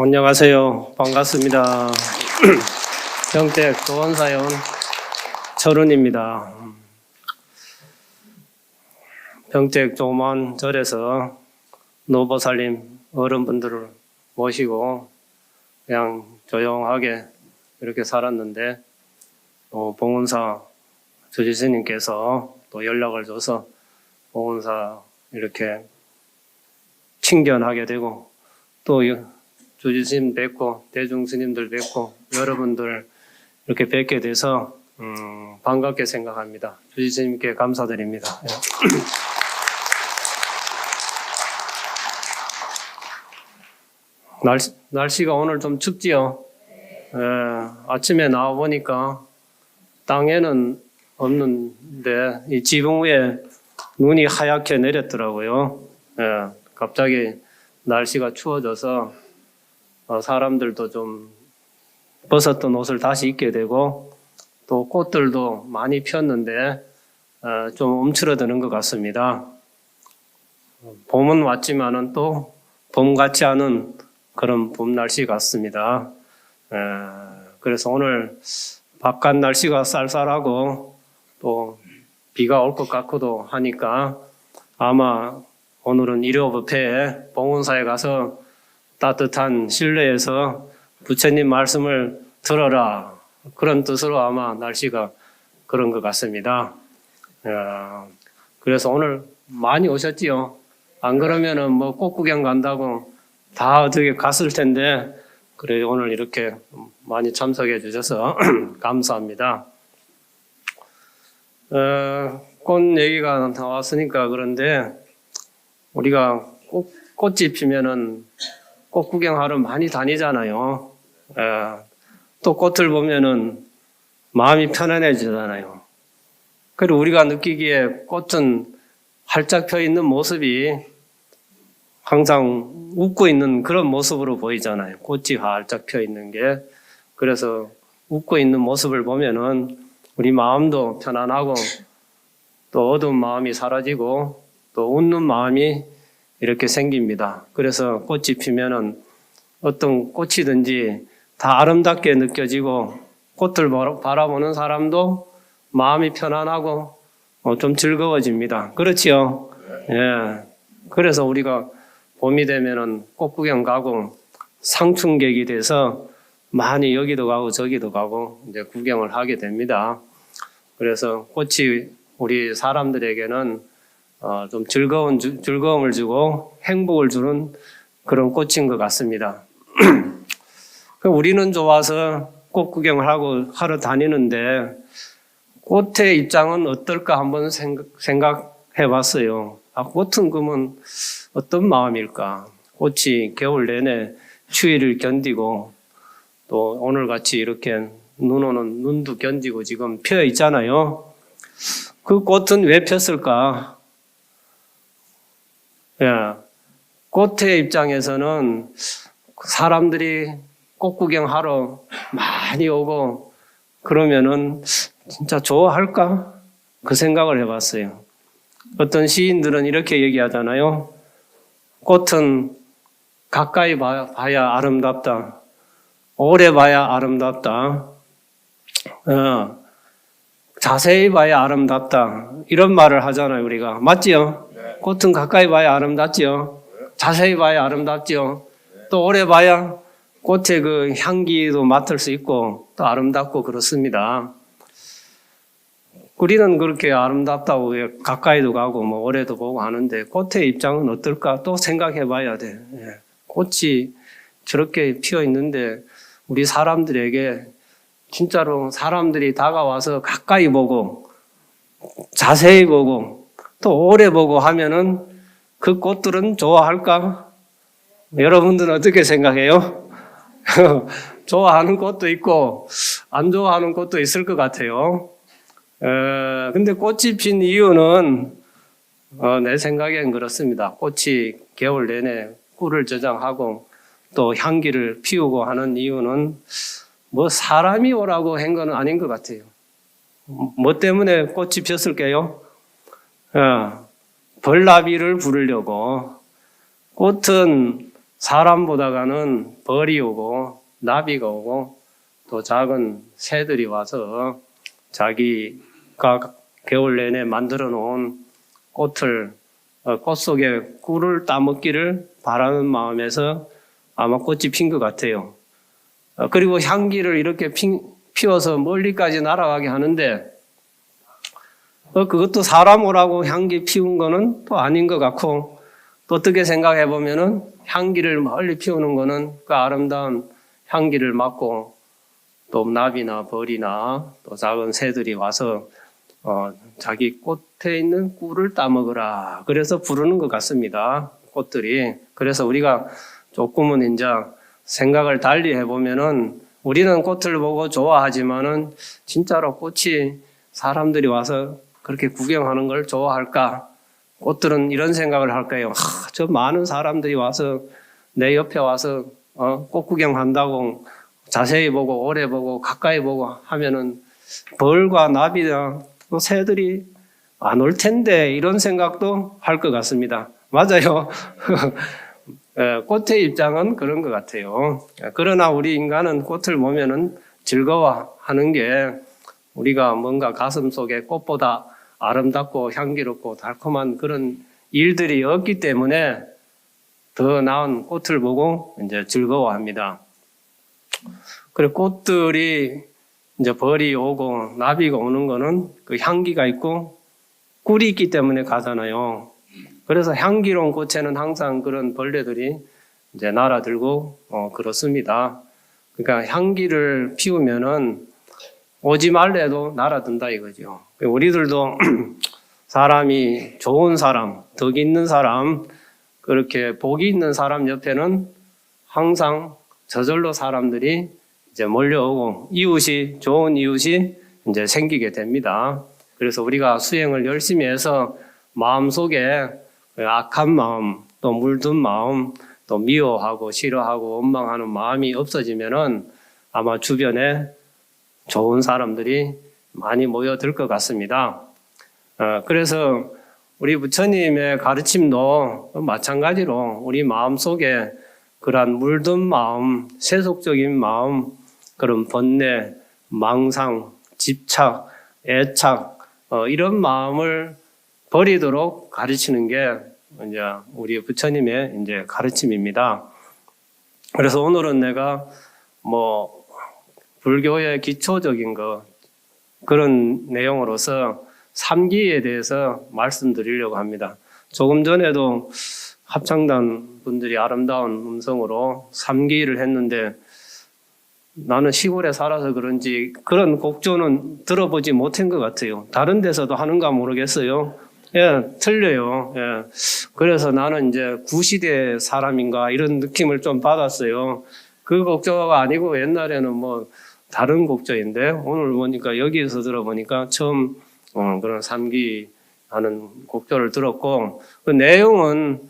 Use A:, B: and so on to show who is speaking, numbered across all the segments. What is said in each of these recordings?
A: 안녕하세요. 반갑습니다. 평택 도원사연 철훈입니다. 평택 조만 절에서 노보살님 어른분들을 모시고 그냥 조용하게 이렇게 살았는데 봉은사 주지스님께서 또 연락을 줘서 봉은사 이렇게 친견하게 되고 또 주지스님 뵙고 대중스님들 뵙고 여러분들 이렇게 뵙게 돼서 반갑게 생각합니다. 주지스님께 감사드립니다. 날씨가 오늘 좀 춥지요? 아침에 나와보니까 땅에는 없는데 이 지붕 위에 눈이 하얗게 내렸더라고요. 갑자기 날씨가 추워져서 사람들도 좀 벗었던 옷을 다시 입게 되고 또 꽃들도 많이 폈는데 좀 움츠러드는 것 같습니다. 봄은 왔지만은 또 봄 같지 않은 그런 봄 날씨 같습니다. 그래서 오늘 바깥 날씨가 쌀쌀하고 또 비가 올 것 같고도 하니까 아마 오늘은 일요법회에 봉은사에 가서 따뜻한 실내에서 부처님 말씀을 들어라 그런 뜻으로 아마 날씨가 그런 것 같습니다. 그래서 오늘 많이 오셨지요? 안 그러면은 뭐 꽃구경 간다고 다 어떻게 갔을 텐데 그래 오늘 이렇게 많이 참석해 주셔서 감사합니다. 꽃 얘기가 나왔으니까 그런데 우리가 꽃이 피면은 꽃 구경하러 많이 다니잖아요. 또 꽃을 보면은 마음이 편안해지잖아요. 그리고 우리가 느끼기에 꽃은 활짝 펴 있는 모습이 항상 웃고 있는 그런 모습으로 보이잖아요. 꽃이 활짝 펴 있는 게. 그래서 웃고 있는 모습을 보면은 우리 마음도 편안하고 또 어두운 마음이 사라지고 또 웃는 마음이 이렇게 생깁니다. 그래서 꽃이 피면은 어떤 꽃이든지 다 아름답게 느껴지고 꽃을 바라보는 사람도 마음이 편안하고 좀 즐거워집니다. 그렇지요? 예. 그래서 우리가 봄이 되면은 꽃 구경 가고 상춘객이 돼서 많이 여기도 가고 저기도 가고 이제 구경을 하게 됩니다. 그래서 꽃이 우리 사람들에게는 좀 즐거움을 주고 행복을 주는 그런 꽃인 것 같습니다. 우리는 좋아서 꽃 구경을 하러 다니는데 꽃의 입장은 어떨까 한번 생각해 봤어요. 꽃은 그러면 어떤 마음일까? 꽃이 겨울 내내 추위를 견디고 또 오늘같이 이렇게 눈 오는 눈도 견디고 지금 피어 있잖아요. 그 꽃은 왜 폈을까? 꽃의 입장에서는 사람들이 꽃 구경하러 많이 오고 그러면은 진짜 좋아할까? 그 생각을 해봤어요. 어떤 시인들은 이렇게 얘기하잖아요. 꽃은 가까이 봐야 아름답다. 오래 봐야 아름답다. 자세히 봐야 아름답다. 이런 말을 하잖아요, 우리가. 맞지요? 네. 꽃은 가까이 봐야 아름답지요? 네. 자세히 봐야 아름답지요? 네. 또 오래 봐야 꽃의 그 향기도 맡을 수 있고 또 아름답고 그렇습니다. 우리는 그렇게 아름답다고 가까이도 가고 뭐 오래도 보고 하는데 꽃의 입장은 어떨까 또 생각해 봐야 돼. 꽃이 저렇게 피어 있는데 우리 사람들에게 진짜로 사람들이 다가와서 가까이 보고 자세히 보고 또 오래 보고 하면은 그 꽃들은 좋아할까? 여러분들은 어떻게 생각해요? 좋아하는 꽃도 있고 안 좋아하는 꽃도 있을 것 같아요. 근데 꽃이 핀 이유는 내 생각엔 그렇습니다. 꽃이 겨울 내내 꿀을 저장하고 또 향기를 피우고 하는 이유는 뭐 사람이 오라고 한 건 아닌 것 같아요. 뭐 때문에 꽃이 폈을까요? 벌나비를 부르려고. 꽃은 사람보다가는 벌이 오고 나비가 오고 또 작은 새들이 와서 자기가 겨울 내내 만들어 놓은 꽃을 꽃 속에 꿀을 따먹기를 바라는 마음에서 아마 꽃이 핀 것 같아요. 그리고 향기를 이렇게 피워서 멀리까지 날아가게 하는데 그것도 사람 오라고 향기 피운 거는 또 아닌 것 같고 또 어떻게 생각해 보면은 향기를 멀리 피우는 거는 그 아름다운 향기를 맡고 또 나비나 벌이나 또 작은 새들이 와서 자기 꽃에 있는 꿀을 따먹으라. 그래서 부르는 것 같습니다. 꽃들이. 그래서 우리가 조금은 이제 생각을 달리 해보면은 우리는 꽃을 보고 좋아하지만은 진짜로 꽃이 사람들이 와서 그렇게 구경하는 걸 좋아할까? 꽃들은 이런 생각을 할까요? 저 많은 사람들이 와서 내 옆에 와서 꽃 구경한다고 자세히 보고 오래 보고 가까이 보고 하면은 벌과 나비나 또 새들이 안 올 텐데 이런 생각도 할 것 같습니다. 맞아요. 꽃의 입장은 그런 것 같아요. 그러나 우리 인간은 꽃을 보면은 즐거워하는 게 우리가 뭔가 가슴 속에 꽃보다 아름답고 향기롭고 달콤한 그런 일들이 없기 때문에 더 나은 꽃을 보고 이제 즐거워합니다. 그리고 꽃들이 이제 벌이 오고 나비가 오는 거는 그 향기가 있고 꿀이 있기 때문에 가잖아요. 그래서 향기로운 꽃에는 항상 그런 벌레들이 이제 날아들고 그렇습니다. 그러니까 향기를 피우면은 오지 말래도 날아든다 이거죠. 우리들도 사람이 좋은 사람, 덕 있는 사람, 그렇게 복이 있는 사람 옆에는 항상 저절로 사람들이 이제 몰려오고 이웃이 좋은 이웃이 이제 생기게 됩니다. 그래서 우리가 수행을 열심히 해서 마음속에 악한 마음, 또 물든 마음, 또 미워하고 싫어하고 원망하는 마음이 없어지면은 아마 주변에 좋은 사람들이 많이 모여들 것 같습니다. 그래서 우리 부처님의 가르침도 마찬가지로 우리 마음속에 그러한 물든 마음, 세속적인 마음, 그런 번뇌, 망상, 집착, 애착 이런 마음을 버리도록 가르치는 게 이제 우리 부처님의 이제 가르침입니다. 그래서 오늘은 내가 불교의 기초적인 그런 내용으로서 삼기에 대해서 말씀드리려고 합니다. 조금 전에도 합창단 분들이 아름다운 음성으로 삼기를 했는데 나는 시골에 살아서 그런지 그런 곡조는 들어보지 못한 것 같아요. 다른 데서도 하는가 모르겠어요. 예, 틀려요. 예. 그래서 나는 이제 구시대 사람인가 이런 느낌을 좀 받았어요. 그 곡조가 아니고 옛날에는 다른 곡조인데 오늘 보니까 여기에서 들어보니까 처음 그런 삼기 하는 곡조를 들었고 그 내용은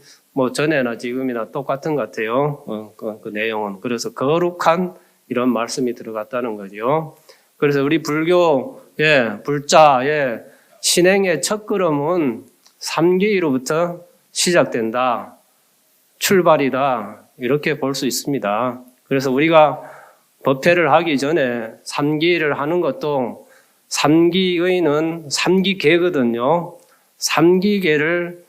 A: 전에나 지금이나 똑같은 것 같아요. 그 내용은. 그래서 거룩한 이런 말씀이 들어갔다는 거죠. 그래서 우리 불교의 불자의 신행의 첫걸음은 삼기로부터 시작된다. 출발이다. 이렇게 볼 수 있습니다. 그래서 우리가 법회를 하기 전에 삼기를 하는 것도 삼기의는 삼기계거든요. 삼기계를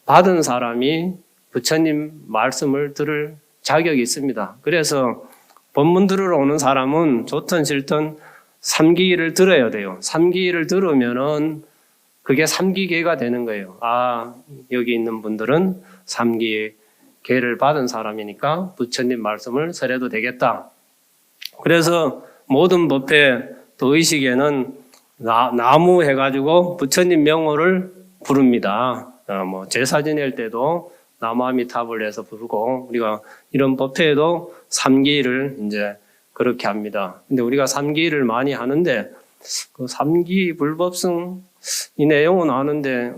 A: 받은 사람이 부처님 말씀을 들을 자격이 있습니다. 그래서 법문 들으러 오는 사람은 좋든 싫든 삼기를 들어야 돼요. 삼기를 들으면은 그게 삼기계가 되는 거예요. 여기 있는 분들은 삼기계를 받은 사람이니까 부처님 말씀을 설해도 되겠다. 그래서 모든 법회 또 의식에는 나무 해가지고 부처님 명호를 부릅니다. 제사 지낼 때도 나무아미타불 해서 부르고 우리가 이런 법회에도 삼기를 이제 그렇게 합니다. 근데 우리가 삼기를 많이 하는데 그 삼기 불법성 이 내용은 아는데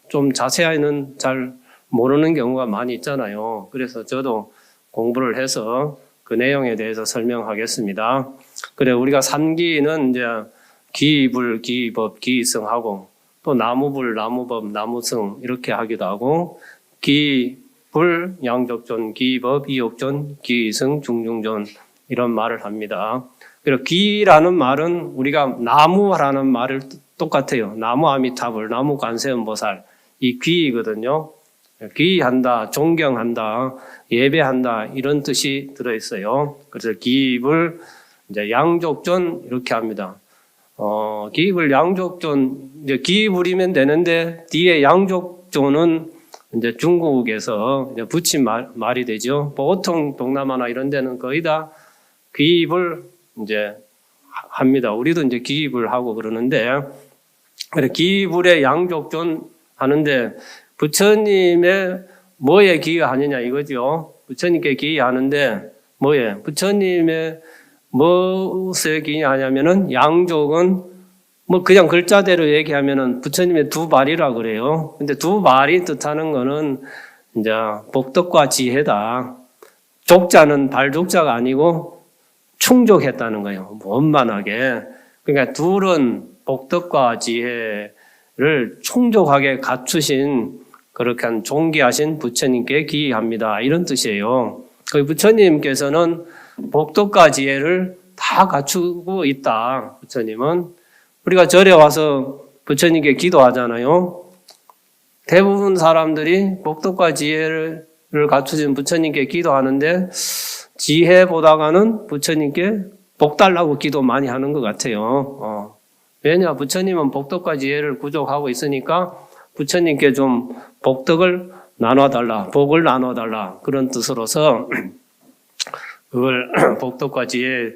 A: 좀 자세히는 잘 모르는 경우가 많이 있잖아요. 그래서 저도 공부를 해서 그 내용에 대해서 설명하겠습니다. 그래 우리가 삼기는 이제 기불, 기법, 기성하고 또 나무불, 나무법, 나무성 이렇게 하기도 하고 불, 양족존, 기법, 이욕존, 기승, 중중존 이런 말을 합니다. 그리고 기라는 말은 우리가 나무라는 말을 똑같아요. 나무 아미타불, 나무 관세음보살 이 귀이거든요. 귀한다, 존경한다, 예배한다 이런 뜻이 들어있어요. 그래서 기입을 이제 양족존 이렇게 합니다. 기입을 양족존 이제 기입을이면 되는데 뒤에 양족존은 이제 중국에서 이제 붙인 말이 되죠. 보통 동남아나 이런 데는 거의 다 기입을 이제 합니다. 우리도 이제 기입을 하고 그러는데 기입을의 양족존 하는데 부처님의 뭐에 기여하느냐 이거죠. 부처님께 기여하는데 뭐에? 부처님의 무엇에 기여하냐면은 양족은 뭐 그냥 글자대로 얘기하면은 부처님의 두 발이라 그래요. 근데 두 발이 뜻하는 거는 이제 복덕과 지혜다. 족자는 발족자가 아니고 충족했다는 거예요. 원만하게. 그러니까 둘은 복덕과 지혜를 충족하게 갖추신 그렇게 한 존귀하신 부처님께 기이합니다. 이런 뜻이에요. 그 부처님께서는 복덕과 지혜를 다 갖추고 있다. 부처님은 우리가 절에 와서 부처님께 기도하잖아요. 대부분 사람들이 복덕과 지혜를 갖추신 부처님께 기도하는데 지혜보다가는 부처님께 복 달라고 기도 많이 하는 것 같아요. 왜냐? 부처님은 복덕과 지혜를 구족하고 있으니까 부처님께 좀 복덕을 나눠달라, 복을 나눠달라 그런 뜻으로서 그걸 복덕과 지혜에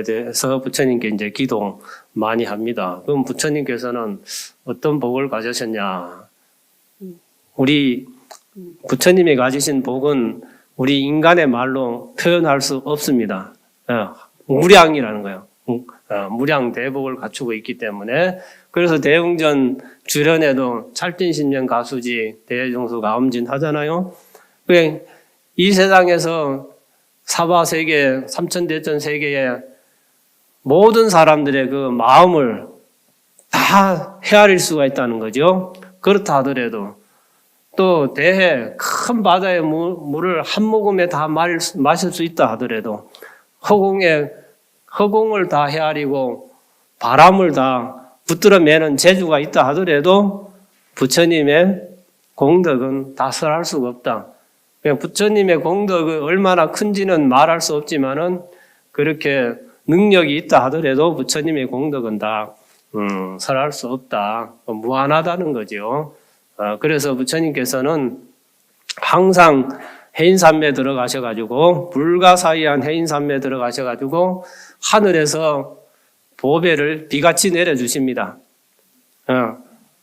A: 대해서 부처님께 이제 기도 많이 합니다. 그럼 부처님께서는 어떤 복을 가지셨냐? 우리 부처님이 가지신 복은 우리 인간의 말로 표현할 수 없습니다. 무량이라는 거예요. 무량대복을 갖추고 있기 때문에 그래서 대웅전 주련에도 찰진신명 가수지 대중수 가엄진 하잖아요. 이 세상에서 사바세계, 삼천대천 세계에 모든 사람들의 그 마음을 다 헤아릴 수가 있다는 거죠. 그렇다 하더라도 또 대해 큰 바다의 물을 한 모금에 다 마실 수 있다 하더라도 허공을 다 헤아리고 바람을 다 붙들어 매는 재주가 있다 하더라도 부처님의 공덕은 다 설할 수가 없다. 그냥 부처님의 공덕이 얼마나 큰지는 말할 수 없지만은 그렇게 능력이 있다 하더라도 부처님의 공덕은 다 설할 수 없다. 무한하다는 거죠. 그래서 부처님께서는 항상 해인산매에 들어가셔가지고 불가사의한 해인산매에 들어가셔가지고 하늘에서 보배를 비같이 내려주십니다.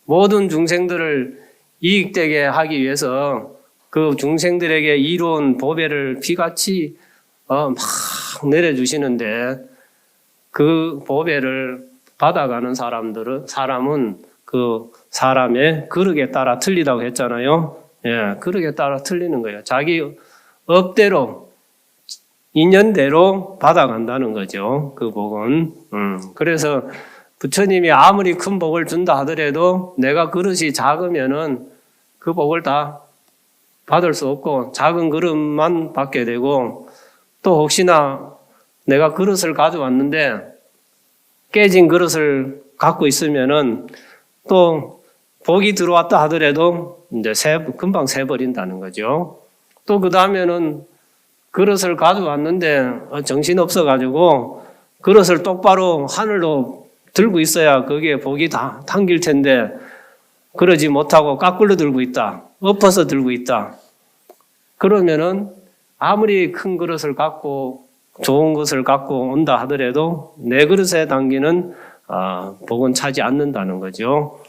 A: 모든 중생들을 이익되게 하기 위해서 그 중생들에게 이로운 보배를 비같이 막 내려주시는데 그 보배를 받아가는 사람은 그 사람의 그릇에 따라 틀리다고 했잖아요. 예, 그릇에 따라 틀리는 거예요. 자기 업대로 인연대로 받아간다는 거죠. 그 복은. 그래서 부처님이 아무리 큰 복을 준다 하더라도 내가 그릇이 작으면은 그 복을 다 받을 수 없고 작은 그릇만 받게 되고 또 혹시나 내가 그릇을 가져왔는데 깨진 그릇을 갖고 있으면은 또 복이 들어왔다 하더라도 이제 금방 새버린다는 거죠. 또 그 다음에는 그릇을 가져왔는데 정신 없어가지고 그릇을 똑바로 하늘로 들고 있어야 거기에 복이 다 담길 텐데 그러지 못하고 까꿀로 들고 있다. 엎어서 들고 있다. 그러면은 아무리 큰 그릇을 갖고 좋은 것을 갖고 온다 하더라도 내 그릇에 담기는 복은 차지 않는다는 거죠.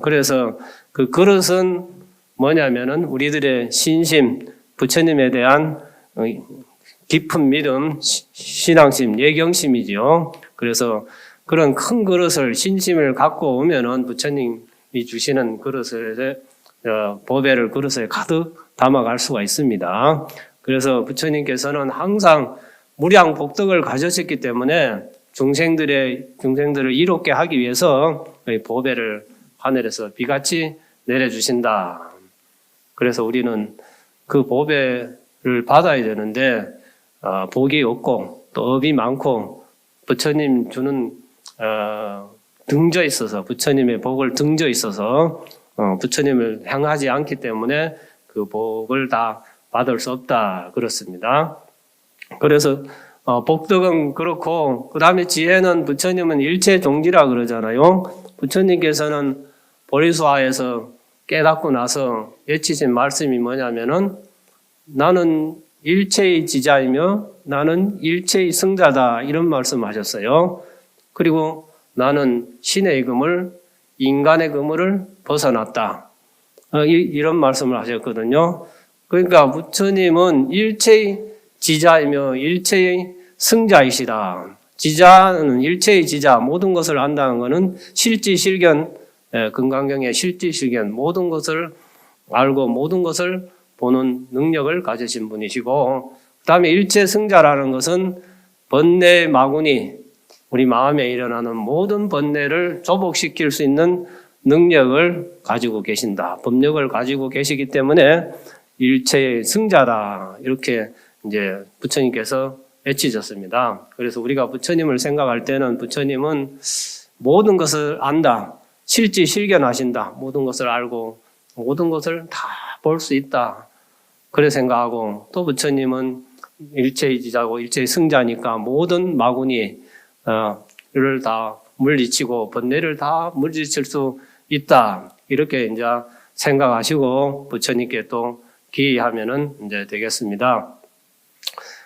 A: 그래서 그 그릇은 뭐냐면은 우리들의 신심, 부처님에 대한 깊은 믿음, 신앙심, 예경심이죠. 그래서 그런 큰 그릇을 신심을 갖고 오면은 부처님이 주시는 그릇에 보배를 그릇에 가득 담아갈 수가 있습니다. 그래서 부처님께서는 항상 무량 복덕을 가졌기 때문에 중생들을 이롭게 하기 위해서 보배를 하늘에서 비같이 내려주신다. 그래서 우리는 그 보배를 받아야 되는데 복이 없고 또 업이 많고 부처님 주는 등져 있어서 부처님의 복을 등져 있어서 부처님을 향하지 않기 때문에 그 복을 다 받을 수 없다 그렇습니다. 그래서 복덕은 그렇고 그 다음에 지혜는 부처님은 일체종지라 그러잖아요. 부처님께서는 보리수화에서 깨닫고 나서 외치신 말씀이 뭐냐면은 나는 일체의 지자이며 나는 일체의 승자다 이런 말씀하셨어요. 그리고 나는 신의 금을 인간의 그물을 벗어났다 이런 말씀을 하셨거든요. 그러니까 부처님은 일체의 지자이며 일체의 승자이시다. 지자는 일체의 지자, 모든 것을 안다는 것은 실지실견, 금강경의 실지실견, 모든 것을 알고 모든 것을 보는 능력을 가지신 분이시고, 그 다음에 일체 승자라는 것은 번뇌 마구니, 우리 마음에 일어나는 모든 번뇌를 조복시킬 수 있는 능력을 가지고 계신다. 법력을 가지고 계시기 때문에 일체의 승자다. 이렇게 이제 부처님께서 외치셨습니다. 그래서 우리가 부처님을 생각할 때는 부처님은 모든 것을 안다. 실지실견하신다. 모든 것을 알고 모든 것을 다 볼 수 있다. 그래 생각하고 또 부처님은 일체의 지자고 일체의 승자니까 모든 마구니를 다 물리치고 번뇌를 다 물리칠 수 있다. 이렇게 이제 생각하시고 부처님께 또 기의하면은 이제 되겠습니다.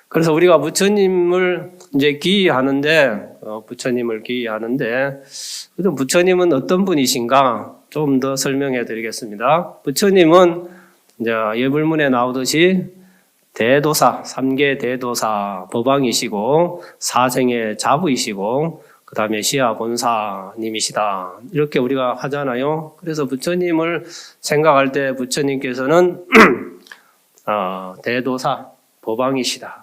A: 그래서 우리가 부처님을 이제 기의하는데, 부처님을 기의하는데, 부처님은 어떤 분이신가 좀 더 설명해 드리겠습니다. 부처님은 이제 예불문에 나오듯이 대도사, 3계 대도사 법왕이시고, 사생의 자부이시고, 그 다음에 시야 본사님이시다. 이렇게 우리가 하잖아요. 그래서 부처님을 생각할 때 부처님께서는 대도사, 법왕이시다.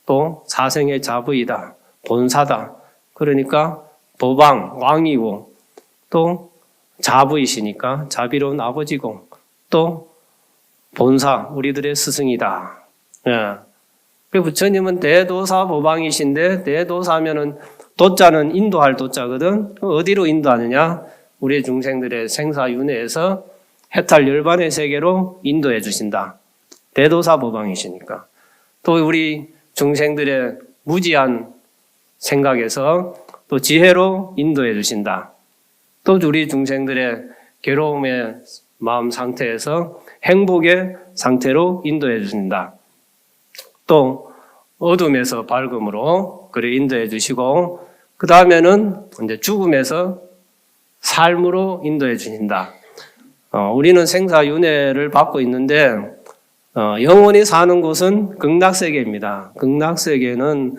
A: 또 사생의 자부이다. 본사다. 그러니까 법왕, 왕이고 또 자부이시니까 자비로운 아버지고 또 본사, 우리들의 스승이다. 예. 그 부처님은 대도사 법왕이신데 대도사면은 도자는 인도할 도자거든. 어디로 인도하느냐? 우리 중생들의 생사윤회에서 해탈 열반의 세계로 인도해 주신다. 대도사 법왕이시니까. 또 우리 중생들의 무지한 생각에서 또 지혜로 인도해 주신다. 또 우리 중생들의 괴로움의 마음 상태에서 행복의 상태로 인도해 주신다. 또 어둠에서 밝음으로 그래 인도해 주시고 그 다음에는 이제 죽음에서 삶으로 인도해 주신다. 우리는 생사윤회를 받고 있는데 영원히 사는 곳은 극락세계입니다. 극락세계는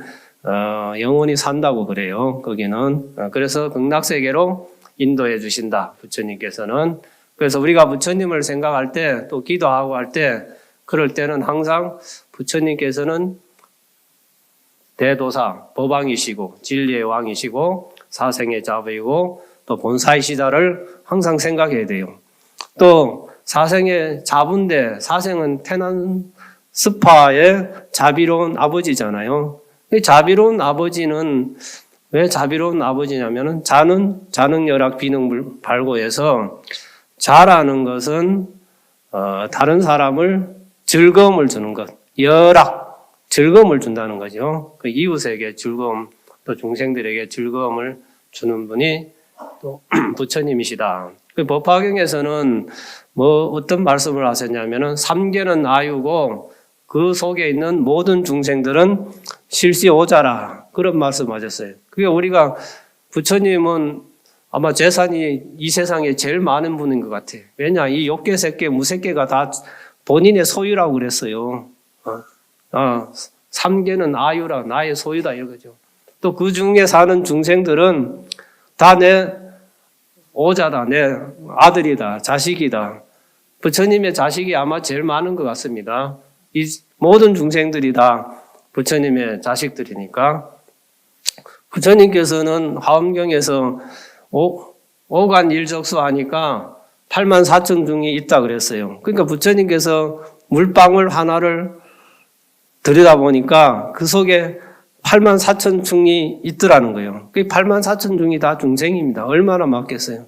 A: 영원히 산다고 그래요. 거기는. 그래서 극락세계로 인도해 주신다. 부처님께서는. 그래서 우리가 부처님을 생각할 때 또 기도하고 할 때 그럴 때는 항상 부처님께서는 대도사, 법왕이시고 진리의 왕이시고 사생의 자부이고 또 본사이시다를 항상 생각해야 돼요. 또 사생의 자부인데 사생은 태난 스파의 자비로운 아버지잖아요. 이 자비로운 아버지는 왜 자비로운 아버지냐면은 자능열악 비능발고해서 자라는 것은 다른 사람을 즐거움을 주는 것, 열악, 즐거움을 준다는 거죠. 그 이웃에게 즐거움, 또 중생들에게 즐거움을 주는 분이 또 부처님이시다. 그 법화경에서는 뭐 어떤 말씀을 하셨냐면은 삼계는 아유고 그 속에 있는 모든 중생들은 실시오자라 그런 말씀하셨어요. 그게 우리가 부처님은 아마 재산이 이 세상에 제일 많은 분인 것 같아요. 왜냐 이 욕계, 색계, 무색계가 다 본인의 소유라고 그랬어요. 삼계는 아유라 나의 소유다 이거죠. 또 그 중에 사는 중생들은 다 내 오자다, 내 아들이다, 자식이다. 부처님의 자식이 아마 제일 많은 것 같습니다. 이 모든 중생들이 다 부처님의 자식들이니까 부처님께서는 화엄경에서 오간 일적수 하니까 84,000 중이 있다 그랬어요. 그러니까 부처님께서 물방울 하나를 들여다보니까 그 속에 84,000중이 있더라는 거예요. 그 84,000중이 다 중생입니다. 얼마나 많겠어요.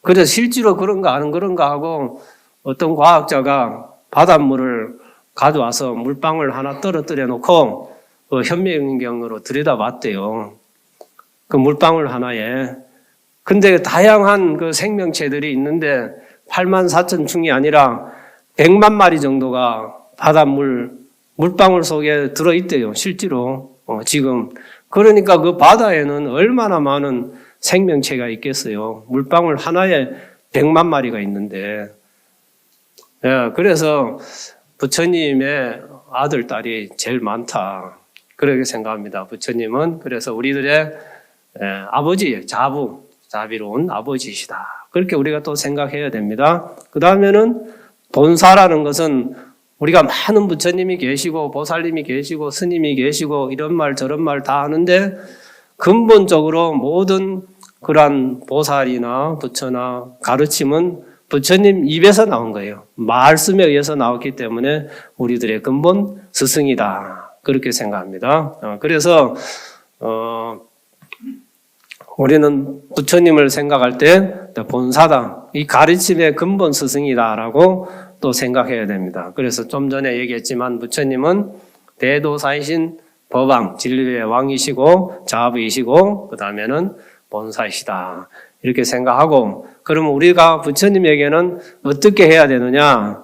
A: 그래서 실제로 그런가 안 그런가 하고 어떤 과학자가 바닷물을 가져와서 물방울 하나 떨어뜨려 놓고 그 현미경으로 들여다봤대요. 그 물방울 하나에. 근데 다양한 그 생명체들이 있는데 84,000중이 아니라 100만 마리 정도가 물방울 속에 들어있대요. 실제로 지금. 그러니까 그 바다에는 얼마나 많은 생명체가 있겠어요. 물방울 하나에 100만 마리가 있는데. 예, 그래서 부처님의 아들, 딸이 제일 많다. 그렇게 생각합니다. 부처님은 그래서 우리들의 아버지, 자비로운 아버지이시다. 그렇게 우리가 또 생각해야 됩니다. 그 다음에는 본사라는 것은 우리가 많은 부처님이 계시고 보살님이 계시고 스님이 계시고 이런 말 저런 말 다 하는데 근본적으로 모든 그러한 보살이나 부처나 가르침은 부처님 입에서 나온 거예요. 말씀에 의해서 나왔기 때문에 우리들의 근본 스승이다. 그렇게 생각합니다. 그래서 우리는 부처님을 생각할 때 본사다. 이 가르침의 근본 스승이다라고 또 생각해야 됩니다. 그래서 좀 전에 얘기했지만 부처님은 대도사이신 법왕, 진리의 왕이시고 자부이시고 그 다음에는 본사이시다. 이렇게 생각하고 그러면 우리가 부처님에게는 어떻게 해야 되느냐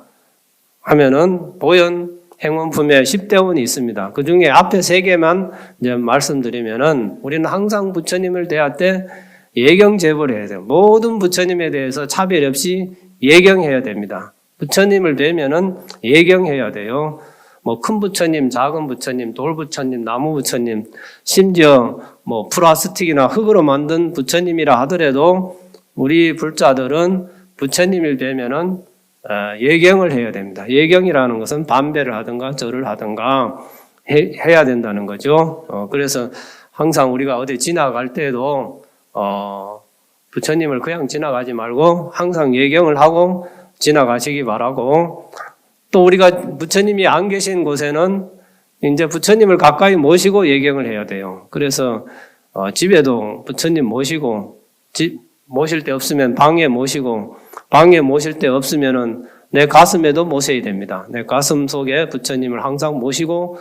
A: 하면은 보현 행원품에 10대원이 있습니다. 그 중에 앞에 3개만 이제 말씀드리면은 우리는 항상 부처님을 대할 때 예경제보를 해야 돼요. 모든 부처님에 대해서 차별 없이 예경해야 됩니다. 부처님을 뵈면은 예경해야 돼요. 뭐 큰 부처님, 작은 부처님, 돌 부처님, 나무 부처님, 심지어 뭐 플라스틱이나 흙으로 만든 부처님이라 하더라도 우리 불자들은 부처님을 뵈면은 예경을 해야 됩니다. 예경이라는 것은 반배를 하든가 절을 하든가 해야 된다는 거죠. 그래서 항상 우리가 어디 지나갈 때도 부처님을 그냥 지나가지 말고 항상 예경을 하고 지나가시기 바라고 또 우리가 부처님이 안 계신 곳에는 이제 부처님을 가까이 모시고 예경을 해야 돼요. 그래서 집에도 부처님 모시고 모실 때 없으면 방에 모시고 방에 모실 때 없으면은 내 가슴에도 모셔야 됩니다. 내 가슴 속에 부처님을 항상 모시고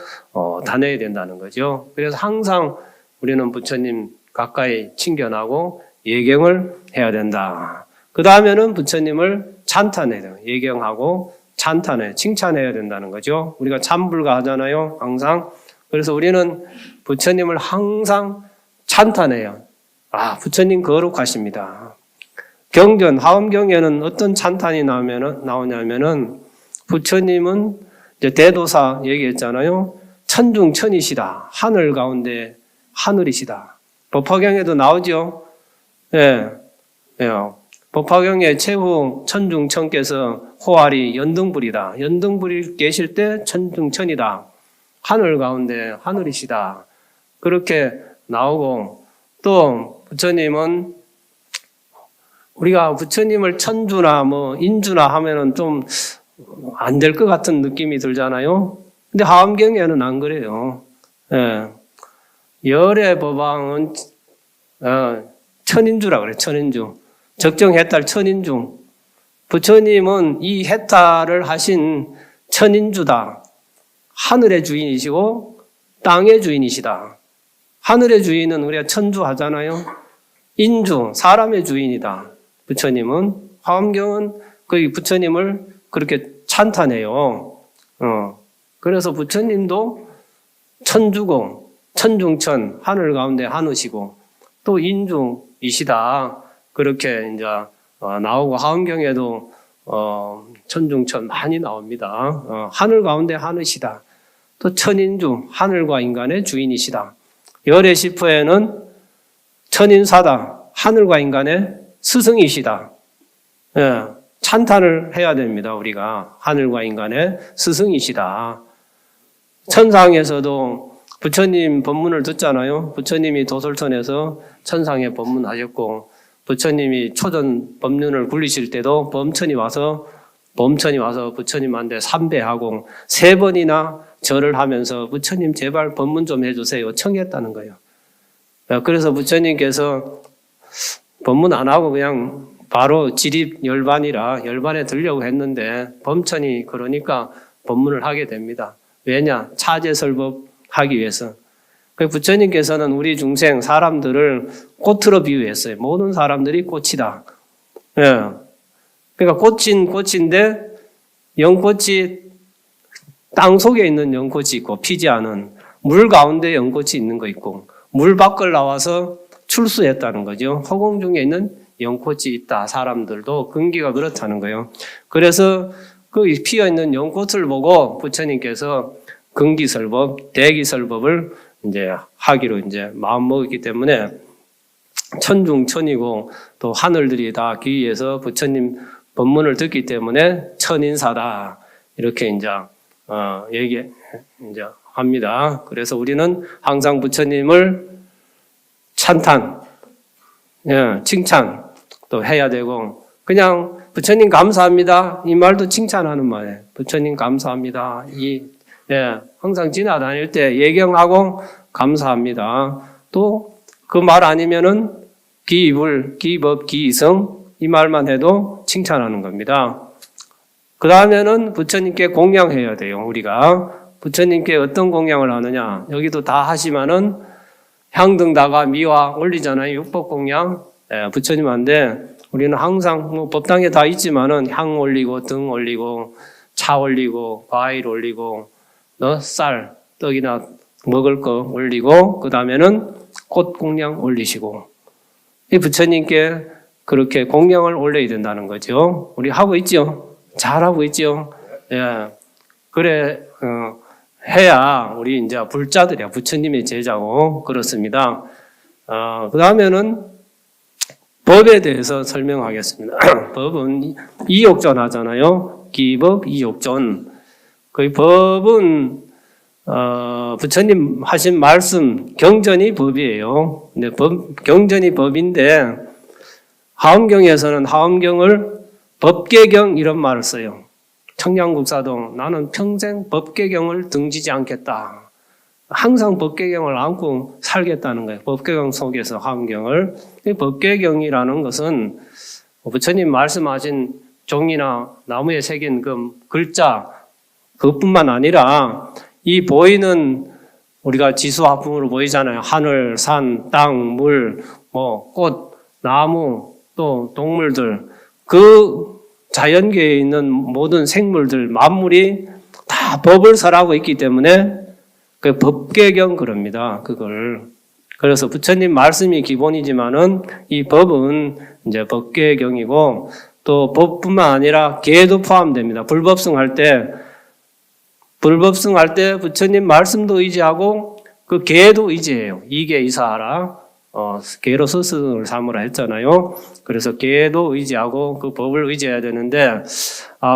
A: 다녀야 된다는 거죠. 그래서 항상 우리는 부처님 가까이 친견하고 예경을 해야 된다. 그 다음에는 부처님을 찬탄해야 돼요. 예경하고 찬탄해, 칭찬해야 된다는 거죠. 우리가 참불가 하잖아요. 항상. 그래서 우리는 부처님을 항상 찬탄해요. 부처님 거룩하십니다. 경전, 하엄경에는 어떤 찬탄이 나오냐면은 부처님은 이제 대도사 얘기했잖아요. 천중천이시다. 하늘 가운데 하늘이시다. 법화경에도 나오죠. 예. 법화경에 최후 천중천께서 호알이 연등불이다. 연등불이 계실 때 천중천이다. 하늘 가운데 하늘이시다. 그렇게 나오고 또 부처님은 우리가 부처님을 천주나 뭐 인주나 하면은 좀 안 될 것 같은 느낌이 들잖아요. 근데 하엄경에는 안 그래요. 예. 열의 법왕은 천인주라 그래. 천인주. 적정해탈 천인주. 부처님은 이 해탈을 하신 천인주다. 하늘의 주인이시고 땅의 주인이시다. 하늘의 주인은 우리가 천주 하잖아요. 인주, 사람의 주인이다. 부처님은 화엄경은 그 부처님을 그렇게 찬탄해요. 그래서 부처님도 천주고 천중천 하늘 가운데 하늘이시고 또 인주이시다. 그렇게 이제 나오고 화엄경에도 천중천 많이 나옵니다. 하늘 가운데 하늘이시다. 또 천인주 하늘과 인간의 주인이시다. 열의 시포에는 천인사다. 하늘과 인간의 스승이시다. 예, 찬탄을 해야 됩니다. 우리가 하늘과 인간의 스승이시다. 천상에서도 부처님 법문을 듣잖아요. 부처님이 도솔천에서 천상에 법문하셨고 부처님이 초전 법륜을 굴리실 때도 범천이 와서 범천이 와서 부처님한테 삼배하고 3번이나 절을 하면서 부처님 제발 법문 좀 해주세요 청했다는 거예요. 그래서 부처님께서 법문 안 하고 그냥 바로 지립 열반이라 열반에 들려고 했는데 범천이 그러니까 법문을 하게 됩니다. 왜냐? 차제설법 하기 위해서. 부처님께서는 우리 중생 사람들을 꽃으로 비유했어요. 모든 사람들이 꽃이다. 예. 그러니까 꽃인데 연꽃이 땅 속에 있는 연꽃이 있고 피지 않은 물 가운데 연꽃이 있는 거 있고 물 밖을 나와서 출수했다는 거죠. 허공 중에 있는 연꽃이 있다. 사람들도 근기가 그렇다는 거예요. 그래서 그 피어 있는 연꽃을 보고 부처님께서 근기설법, 대기설법을 이제 하기로 이제 마음 먹었기 때문에 천중천이고 또 하늘들이 다 귀에서 부처님 법문을 듣기 때문에 천인사다 이렇게 이제 이제 합니다. 그래서 우리는 항상 부처님을 찬탄, 칭찬 또 해야 되고 그냥 부처님 감사합니다 이 말도 칭찬하는 말이에요. 부처님 감사합니다. 항상 지나다닐 때 예경하고 감사합니다. 또 그 말 아니면은 기불, 기법, 기이성 이 말만 해도 칭찬하는 겁니다. 그 다음에는 부처님께 공양해야 돼요. 우리가 부처님께 어떤 공양을 하느냐 여기도 다 하시면은 향등다가 미화 올리잖아요. 육법공양 부처님한테 우리는 항상 법당에 다 있지만은 향 올리고 등 올리고 차 올리고 과일 올리고 쌀 떡이나 먹을 거 올리고 그 다음에는 꽃 공양 올리시고 이 부처님께 그렇게 공양을 올려야 된다는 거죠. 우리 하고 있죠. 잘하고 있죠. 그래 해야 우리 이제 불자들이야. 부처님의 제자고 그렇습니다. 그 다음에는 법에 대해서 설명하겠습니다. 법은 이욕전 하잖아요. 기법, 이욕전. 그 법은 부처님 하신 말씀 경전이 법이에요. 근데 경전이 법인데 하엄경에서는 하엄경을 법계경 이런 말을 써요. 청량국사도 나는 평생 법계경을 등지지 않겠다. 항상 법계경을 안고 살겠다는 거예요. 법계경 속에서 하엄경을. 이 법계경이라는 것은 부처님 말씀하신 종이나 나무에 새긴 그 글자 그것뿐만 아니라 이 보이는 우리가 지수화풍으로 보이잖아요. 하늘, 산, 땅, 물, 꽃, 나무, 또 동물들 그 자연계에 있는 모든 생물들, 만물이 다 법을 설하고 있기 때문에 그 법계경 그럽니다. 그걸. 그래서 부처님 말씀이 기본이지만은 이 법은 이제 법계경이고 또 법뿐만 아니라 계도 포함됩니다. 불법승할 때 부처님 말씀도 의지하고 그 계도 의지해요. 이계 이사하라. 계로 스승을 삼으라 했잖아요. 그래서 계도 의지하고 그 법을 의지해야 되는데,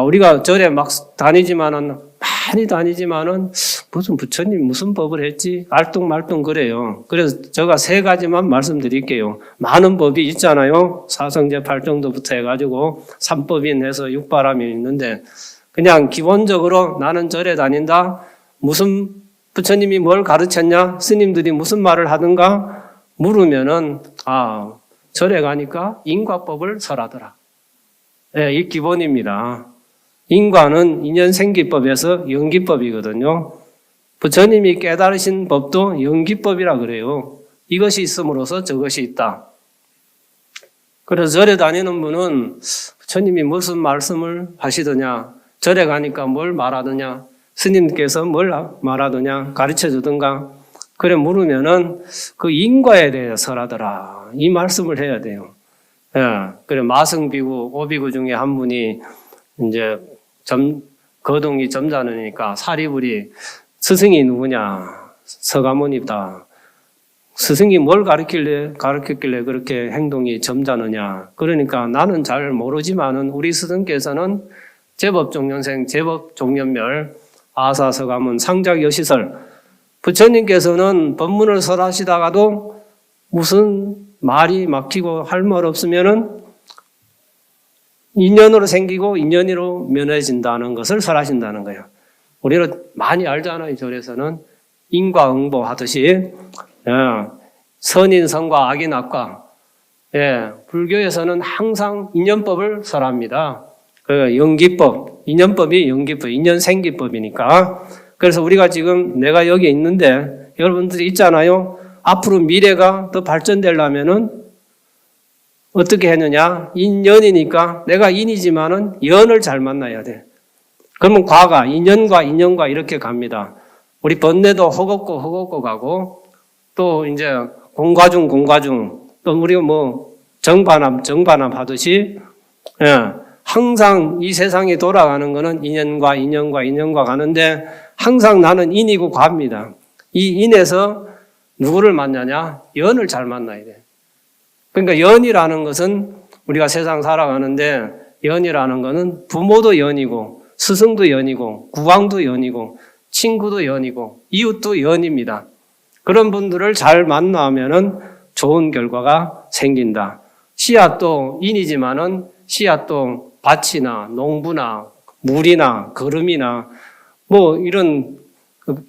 A: 우리가 절에 막 많이 다니지만은, 무슨 부처님 무슨 법을 했지? 알뚱말뚱 그래요. 그래서 제가 3가지만 말씀드릴게요. 많은 법이 있잖아요. 사성제 8정도부터 해가지고, 삼법인 해서 6바람이 있는데, 그냥 기본적으로 나는 절에 다닌다? 무슨 부처님이 뭘 가르쳤냐? 스님들이 무슨 말을 하든가? 물으면은 절에 가니까 인과법을 설하더라. 이 기본입니다. 인과는 인연생기법에서 연기법이거든요. 부처님이 깨달으신 법도 연기법이라 그래요. 이것이 있음으로써 저것이 있다. 그래서 절에 다니는 분은 부처님이 무슨 말씀을 하시더냐, 절에 가니까 뭘 말하더냐, 스님께서 뭘 말하더냐 가르쳐 주든가 그래 물으면은 그 인과에 대해서 설하더라. 이 말씀을 해야 돼요. 그래 마승비구, 오비구 중에 한 분이 이제 거동이 점잖으니까 사리불이 스승이 누구냐? 서가모니다. 스승이 뭘 가르쳤길래 그렇게 행동이 점잖으냐? 그러니까 나는 잘 모르지만은 우리 스승께서는 제법종년생, 제법종년멸, 아사서가문, 상작여시설 부처님께서는 법문을 설하시다가도 무슨 말이 막히고 할 말 없으면은 인연으로 생기고 인연으로 면해진다는 것을 설하신다는 거예요. 우리는 많이 알잖아요. 절에서는 인과응보 하듯이 선인선과 악인악과, 불교에서는 항상 인연법을 설합니다. 그 연기법, 인연법이 연기법, 인연생기법이니까. 그래서 우리가 지금 내가 여기 있는데 여러분들이 있잖아요. 앞으로 미래가 더 발전되려면은 어떻게 했느냐? 인연이니까 내가 인이지만은 연을 잘 만나야 돼. 그러면 과가 인연과 인연과 이렇게 갑니다. 우리 번뇌도 허겁고 가고 또 이제 공과중 또 우리가 뭐 정반합 하듯이 항상 이 세상이 돌아가는 거는 인연과 가는데 항상 나는 인이고 과입니다. 이 인에서 누구를 만나냐? 연을 잘 만나야 돼. 그러니까 연이라는 것은 우리가 세상 살아가는데 연이라는 것은 부모도 연이고 스승도 연이고 국왕도 연이고 친구도 연이고 이웃도 연입니다. 그런 분들을 잘 만나면은 좋은 결과가 생긴다. 씨앗도 인이지만은 씨앗도 밭이나 농부나 물이나 걸음이나 뭐 이런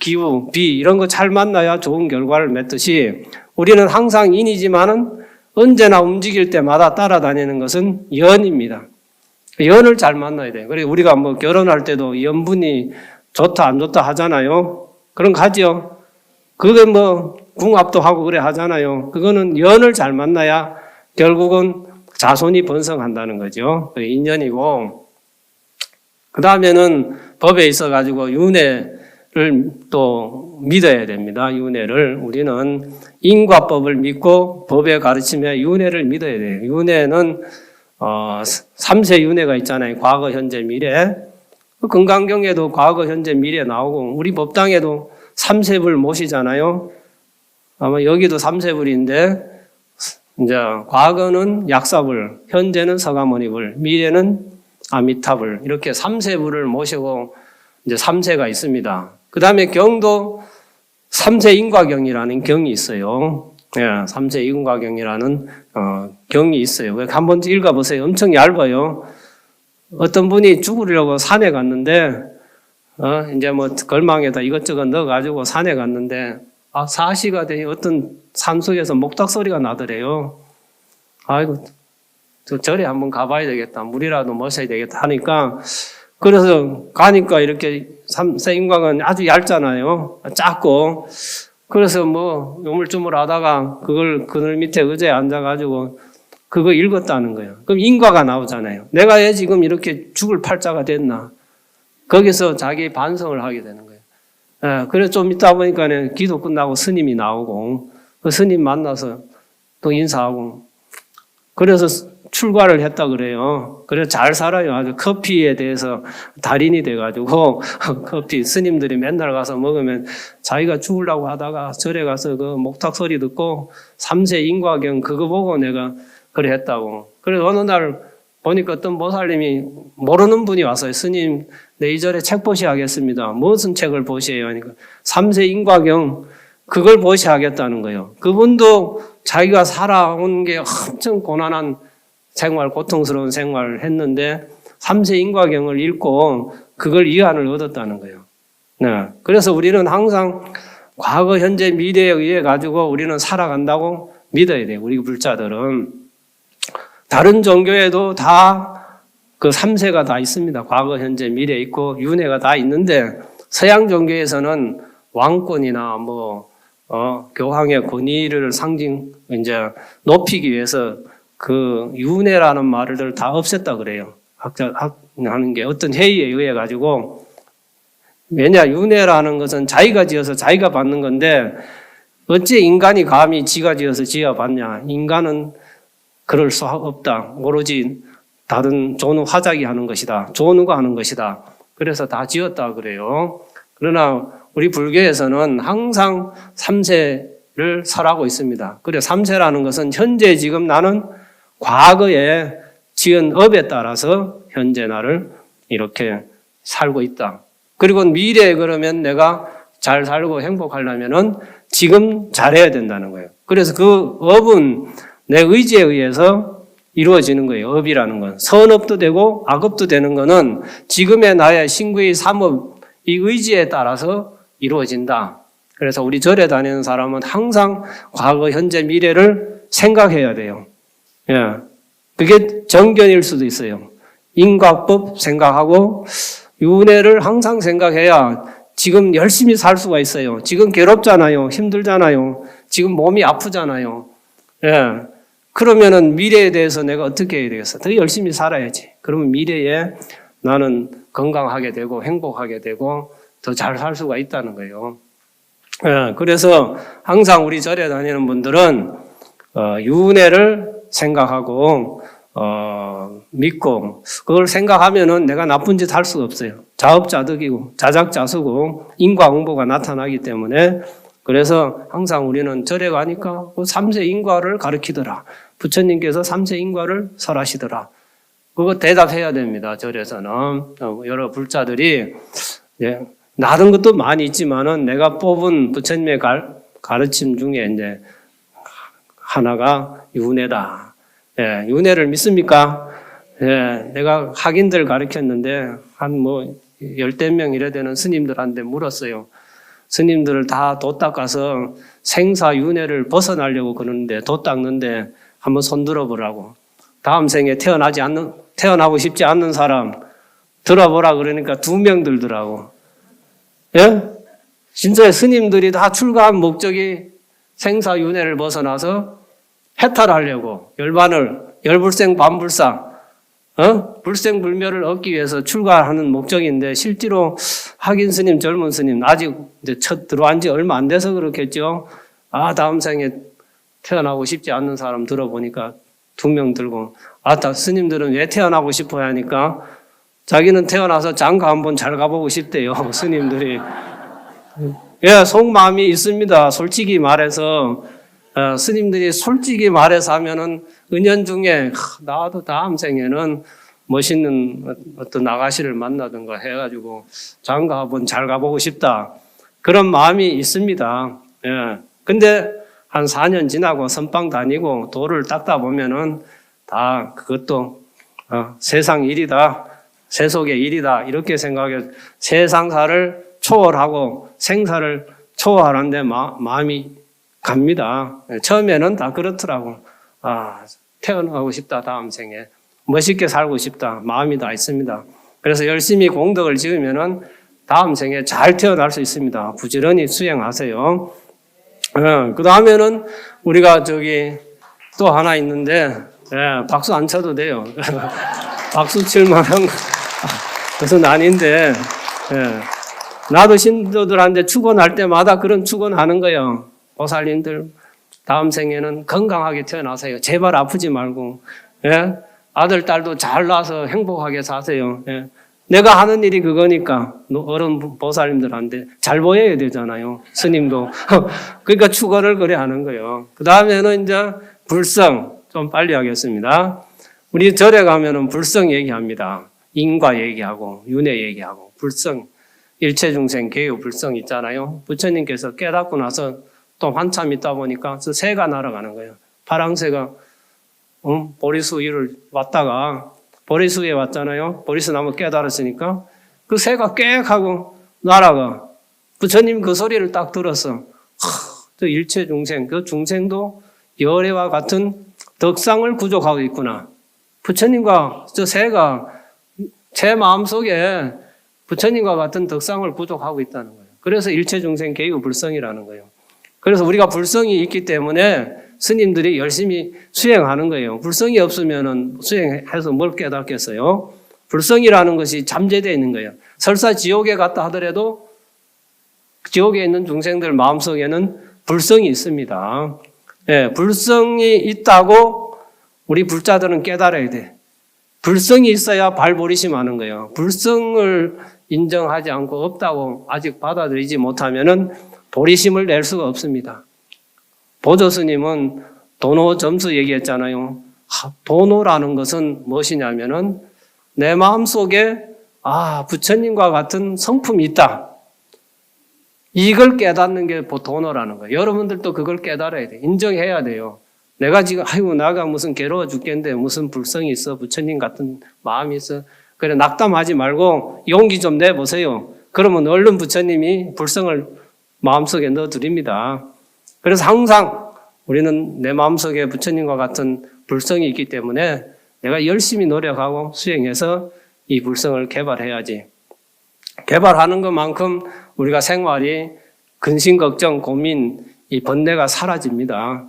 A: 기후, 비 이런 거 잘 만나야 좋은 결과를 맺듯이 우리는 항상 인이지만은 언제나 움직일 때마다 따라다니는 것은 연입니다. 연을 잘 만나야 돼요. 그리고 우리가 뭐 결혼할 때도 연분이 좋다 안 좋다 하잖아요. 그런 거 하죠. 그게 뭐 궁합도 하고 그래 하잖아요. 그거는 연을 잘 만나야 결국은 자손이 번성한다는 거죠. 인연이고, 그 다음에는 법에 있어가지고 윤회를 또 믿어야 됩니다. 윤회를. 우리는 인과법을 믿고 법의 가르침에 윤회를 믿어야 돼요. 윤회는 3세 윤회가 있잖아요. 과거, 현재, 미래. 금강경에도 과거, 현재, 미래 나오고 우리 법당에도 3세불 모시잖아요. 아마 여기도 3세불인데 이제 과거는 약사불, 현재는 서가모니불, 미래는 아미타불 이렇게 3세불을 모시고 이제 3세가 있습니다. 그 다음에 경도 3세 인과경이라는 경이 있어요. 3세 인과경이라는 경이 있어요. 한번 읽어보세요. 엄청 얇아요. 어떤 분이 죽으려고 산에 갔는데 이제 뭐 걸망에다 이것저것 넣어가지고 산에 갔는데 사시가 되니 어떤 산속에서 목탁 소리가 나더래요. 아이고, 저 절에 한번 가봐야 되겠다. 물이라도 마셔야 되겠다 하니까 그래서 가니까 이렇게 3세 인과는 아주 얇잖아요. 작고. 그래서 뭐 요물쭈물 하다가 그걸 그늘 밑에 의자에 앉아가지고 그거 읽었다는 거예요. 그럼 인과가 나오잖아요. 내가 왜 지금 이렇게 죽을 팔자가 됐나? 거기서 자기 반성을 하게 되는 거예요. 그래서 좀 있다 보니까 기도 끝나고 스님이 나오고 그 스님 만나서 또 인사하고 그래서 출가를 했다 그래요. 그래서 잘 살아요. 아주 커피에 대해서 달인이 돼가지고 커피 스님들이 맨날 가서 먹으면 자기가 죽으려고 하다가 절에 가서 그 목탁 소리 듣고 3세 인과경 그거 보고 내가 그래 했다고. 그래서 어느 날 보니까 어떤 모살님이 모르는 분이 왔어요. 스님, 내 이 절에 책 보셔야겠습니다. 무슨 책을 보셔요? 하니까 3세 인과경 그걸 보셔야겠다는 거예요. 그분도 자기가 살아온 게 엄청 고난한 생활, 고통스러운 생활을 했는데 3세 인과경을 읽고 그걸 이해안을 얻었다는 거예요. 네. 그래서 우리는 항상 과거, 현재, 미래에 의해 가지고 우리는 살아간다고 믿어야 돼요. 우리 불자들은. 다른 종교에도 다 그 3세가 다 있습니다. 과거, 현재, 미래 있고 윤회가 다 있는데 서양 종교에서는 왕권이나 뭐 교황의 권위를 이제 높이기 위해서 그 윤회라는 말을 다 없앴다 그래요. 학자 하는 게 어떤 회의에 의해 가지고 왜냐 윤회라는 것은 자기가 지어서 자기가 받는 건데 어째 인간이 감히 지가 지어서 지어 받냐? 인간은 그럴 수 없다. 오로지 다른 존우 화작이 하는 것이다. 존우가 하는 것이다. 그래서 다 지었다 그래요. 그러나 우리 불교에서는 항상 3세를 설하고 있습니다. 그래 3세라는 것은 현재 지금 나는 과거에 지은 업에 따라서 현재 나를 이렇게 살고 있다. 그리고 미래에 그러면 내가 잘 살고 행복하려면은 지금 잘해야 된다는 거예요. 그래서 그 업은 내 의지에 의해서 이루어지는 거예요. 업이라는 건. 선업도 되고 악업도 되는 거는 지금의 나의 신구의 삼업, 이 의지에 따라서 이루어진다. 그래서 우리 절에 다니는 사람은 항상 과거, 현재, 미래를 생각해야 돼요. 예. 그게 정견일 수도 있어요. 인과법 생각하고 윤회를 항상 생각해야 지금 열심히 살 수가 있어요. 지금 괴롭잖아요. 힘들잖아요. 지금 몸이 아프잖아요. 예. 그러면은 미래에 대해서 내가 어떻게 해야 되겠어? 더 열심히 살아야지. 그러면 미래에 나는 건강하게 되고 행복하게 되고 더 잘 살 수가 있다는 거예요. 예. 그래서 항상 우리 절에 다니는 분들은 윤회를 생각하고 믿고 그걸 생각하면은 내가 나쁜 짓 할 수가 없어요. 자업자득이고 자작자수고 인과응보가 나타나기 때문에 그래서 항상 우리는 절에 가니까 그 삼세 인과를 가르치더라. 부처님께서 삼세 인과를 설하시더라. 그거 대답해야 됩니다. 절에서는 여러 불자들이 나른 것도 많이 있지만은 내가 뽑은 부처님의 가르침 중에 이제 하나가 윤회다. 예, 윤회를 믿습니까? 예, 내가 학인들 가르쳤는데 한 열댓 명 이래 되는 스님들한테 물었어요. 스님들을 다 도 닦아서 생사윤회를 벗어나려고 그러는데 도 닦는데 한번 손 들어보라고. 다음 생에 태어나고 싶지 않는 사람 들어보라 그러니까 2명 들더라고. 예? 진짜 스님들이 다 출가한 목적이 생사윤회를 벗어나서 해탈하려고 열불생 반불사 불생불멸을 얻기 위해서 출가하는 목적인데 실제로 학인 스님, 젊은 스님 아직 이제 첫 들어온 지 얼마 안 돼서 그렇겠죠. 다음 생에 태어나고 싶지 않는 사람 들어보니까 2명 들고 스님들은 왜 태어나고 싶어야 하니까 자기는 태어나서 장가 한번 잘 가보고 싶대요. 스님들이. 예, 속마음이 있습니다. 솔직히 말해서 스님들이 솔직히 말해서 하면은 은연중에 나도 다음 생에는 멋있는 어떤 아가씨를 만나든가 해가지고 장가 한번 잘 가보고 싶다. 그런 마음이 있습니다. 예. 근데 한 4년 지나고 선방 다니고 도를 닦다 보면은 다 그것도 세상 일이다. 세속의 일이다. 이렇게 생각해 세상사를 초월하고 생사를 초월하는데 마음이 갑니다. 처음에는 다 그렇더라고. 태어나고 싶다. 다음 생에. 멋있게 살고 싶다. 마음이 다 있습니다. 그래서 열심히 공덕을 지으면은 다음 생에 잘 태어날 수 있습니다. 부지런히 수행하세요. 그 다음에는 우리가 또 하나 있는데, 박수 안 쳐도 돼요. 박수 칠 만한 것은 아닌데, 나도 신도들한테 축원할 때마다 그런 축원하는 거예요. 보살님들 다음 생에는 건강하게 태어나세요. 제발 아프지 말고 아들 딸도 잘 낳아서 행복하게 사세요. 내가 하는 일이 그거니까 어른 보살님들한테 잘 보여야 되잖아요. 스님도 그러니까 축원을 그래 하는 거예요. 그 다음에는 이제 불성 좀 빨리 하겠습니다. 우리 절에 가면은 불성 얘기합니다. 인과 얘기하고 윤회 얘기하고 불성 일체중생 개요 불성 있잖아요. 부처님께서 깨닫고 나서 또 한참 있다 보니까 새가 날아가는 거예요. 파랑새가 보리수 위를 왔다가 보리수에 왔잖아요. 보리수 나무 깨달았으니까 그 새가 꽥 하고 날아가. 부처님 그 소리를 딱 들었어. 저 일체 중생, 그 중생도 열애와 같은 덕상을 구족하고 있구나. 부처님과 저 새가 제 마음속에 부처님과 같은 덕상을 구족하고 있다는 거예요. 그래서 일체 중생 개유 불성이라는 거예요. 그래서 우리가 불성이 있기 때문에 스님들이 열심히 수행하는 거예요. 불성이 없으면 수행해서 뭘 깨닫겠어요? 불성이라는 것이 잠재되어 있는 거예요. 설사 지옥에 갔다 하더라도 지옥에 있는 중생들 마음속에는 불성이 있습니다. 불성이 있다고 우리 불자들은 깨달아야 돼. 불성이 있어야 발보리심하는 거예요. 불성을 인정하지 않고 없다고 아직 받아들이지 못하면은 보리심을 낼 수가 없습니다. 보조 스님은 도노 점수 얘기했잖아요. 도노라는 것은 무엇이냐면은 내 마음속에 부처님과 같은 성품이 있다. 이걸 깨닫는 게 도노라는 거예요. 여러분들도 그걸 깨달아야 돼요. 인정해야 돼요. 내가 지금 아이고 나가 무슨 괴로워 죽겠는데 무슨 불성이 있어, 부처님 같은 마음이 있어. 그래 낙담하지 말고 용기 좀 내보세요. 그러면 얼른 부처님이 불성을 마음속에 넣어드립니다. 그래서 항상 우리는 내 마음속에 부처님과 같은 불성이 있기 때문에 내가 열심히 노력하고 수행해서 이 불성을 개발해야지. 개발하는 것만큼 우리가 생활이 근심, 걱정, 고민, 이 번뇌가 사라집니다.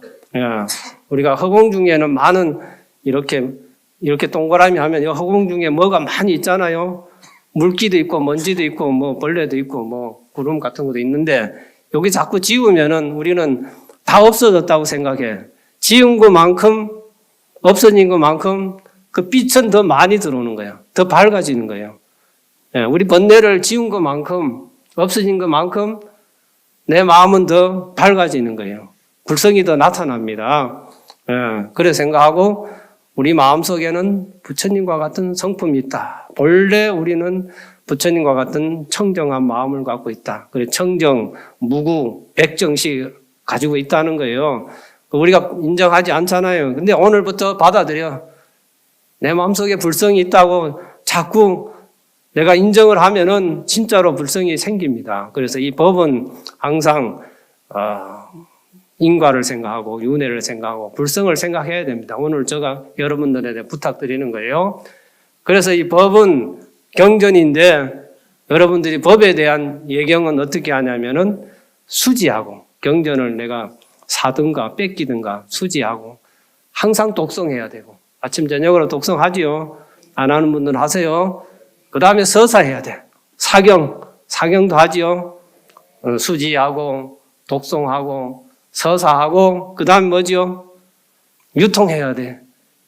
A: 우리가 허공 중에는 많은 이렇게 동그라미 하면 이 허공 중에 뭐가 많이 있잖아요. 물기도 있고 먼지도 있고 뭐 벌레도 있고 뭐 구름 같은 것도 있는데 여기 자꾸 지우면은 우리는 다 없어졌다고 생각해. 지운 것만큼 없어진 것만큼 그 빛은 더 많이 들어오는 거예요. 더 밝아지는 거예요. 우리 번뇌를 지운 것만큼 없어진 것만큼 내 마음은 더 밝아지는 거예요. 불성이 더 나타납니다. 그래 생각하고 우리 마음속에는 부처님과 같은 성품이 있다. 본래 우리는 부처님과 같은 청정한 마음을 갖고 있다. 그래 청정, 무구, 백정시 가지고 있다는 거예요. 우리가 인정하지 않잖아요. 근데 오늘부터 받아들여. 내 마음속에 불성이 있다고 자꾸 내가 인정을 하면은 진짜로 불성이 생깁니다. 그래서 이 법은 항상 인과를 생각하고 윤회를 생각하고 불성을 생각해야 됩니다. 오늘 제가 여러분들에게 부탁드리는 거예요. 그래서 이 법은 경전인데 여러분들이 법에 대한 예경은 어떻게 하냐면은 수지하고 경전을 내가 사든가 뺏기든가 수지하고 항상 독송해야 되고 아침 저녁으로 독송하지요. 안 하는 분들은 하세요. 그 다음에 서사해야 돼. 사경도 하지요. 수지하고 독송하고 서사하고 그 다음에 뭐지요? 유통해야 돼.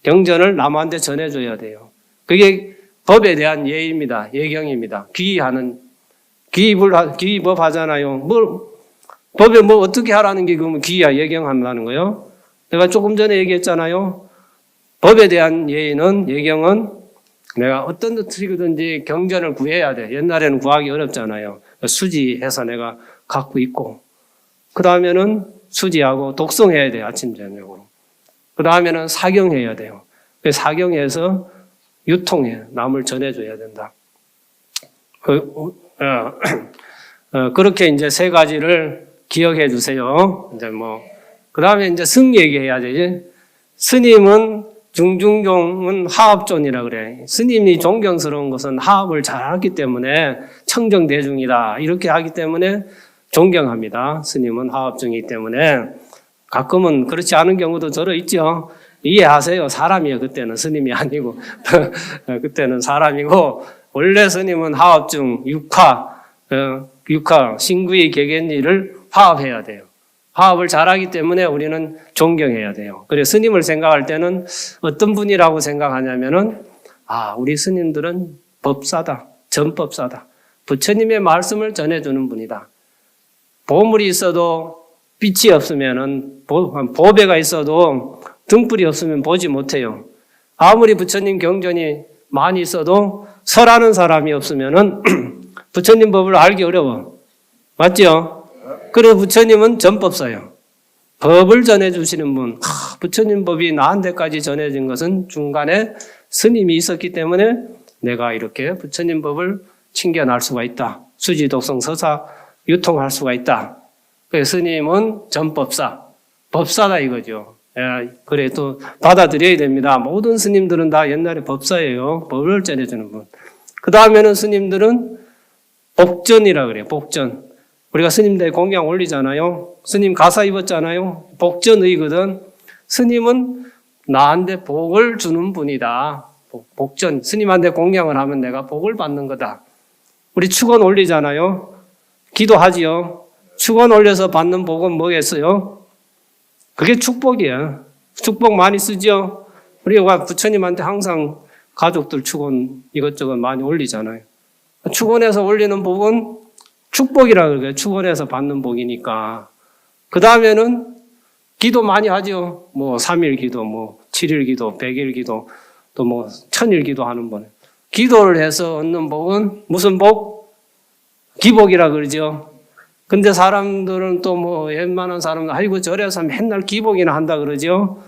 A: 경전을 남한테 전해줘야 돼요. 그게 법에 대한 예의입니다. 예경입니다. 귀의법 하잖아요. 법에 뭐 어떻게 하라는 게 그러면 귀의야 예경한다는 거예요. 내가 조금 전에 얘기했잖아요. 법에 대한 예의는 예경은 내가 어떤 식이든지 경전을 구해야 돼. 옛날에는 구하기 어렵잖아요. 수지해서 내가 갖고 있고 그 다음에는 수지하고 독송해야 돼요. 아침 저녁으로. 그 다음에는 사경해야 돼요. 사경해서 유통해. 남을 전해줘야 된다. 그렇게 이제 세 가지를 기억해 주세요. 이제 그 다음에 이제 승 얘기해야 되지. 스님은 중중종은 하합존이라 그래. 스님이 존경스러운 것은 하합을 잘하기 때문에 청정대중이다. 이렇게 하기 때문에 존경합니다. 스님은 하합중이기 때문에 가끔은 그렇지 않은 경우도 저러 있죠. 이해하세요. 사람이에요. 그때는 스님이 아니고 그때는 사람이고 원래 스님은 하합중 육화 신구의 개견리를 화합해야 돼요. 화합을 잘하기 때문에 우리는 존경해야 돼요. 그래서 스님을 생각할 때는 어떤 분이라고 생각하냐면은 우리 스님들은 법사다. 전법사다. 부처님의 말씀을 전해주는 분이다. 보물이 있어도 빛이 없으면은 보배가 있어도 등불이 없으면 보지 못해요. 아무리 부처님 경전이 많이 있어도 설하는 사람이 없으면은 부처님 법을 알기 어려워. 맞죠? 그래서 부처님은 전법사예요. 법을 전해주시는 분. 부처님 법이 나한테까지 전해진 것은 중간에 스님이 있었기 때문에 내가 이렇게 부처님 법을 챙겨날 수가 있다. 수지, 독성, 서사 유통할 수가 있다. 그래서 스님은 전법사, 법사다 이거죠. 그래 또 받아들여야 됩니다. 모든 스님들은 다 옛날에 법사예요. 법을 전해주는 분. 그 다음에는 스님들은 복전이라 그래요. 복전. 우리가 스님들 공양 올리잖아요. 스님 가사 입었잖아요. 복전의거든. 스님은 나한테 복을 주는 분이다. 복전. 스님한테 공양을 하면 내가 복을 받는 거다. 우리 축원 올리잖아요. 기도하지요. 축원 올려서 받는 복은 뭐겠어요? 그게 축복이야. 축복 많이 쓰죠. 우리가 부처님한테 항상 가족들 축원 이것저것 많이 올리잖아요. 축원해서 올리는 복은 축복이라 그래요. 축원해서 받는 복이니까. 그 다음에는 기도 많이 하죠. 3일 기도, 7일 기도, 100일 기도, 또 1000일 기도 하는 분. 기도를 해서 얻는 복은 무슨 복? 기복이라 그러죠. 근데 사람들은 또 웬만한 사람들, 아이고, 절에서 맨날 기복이나 한다 그러죠.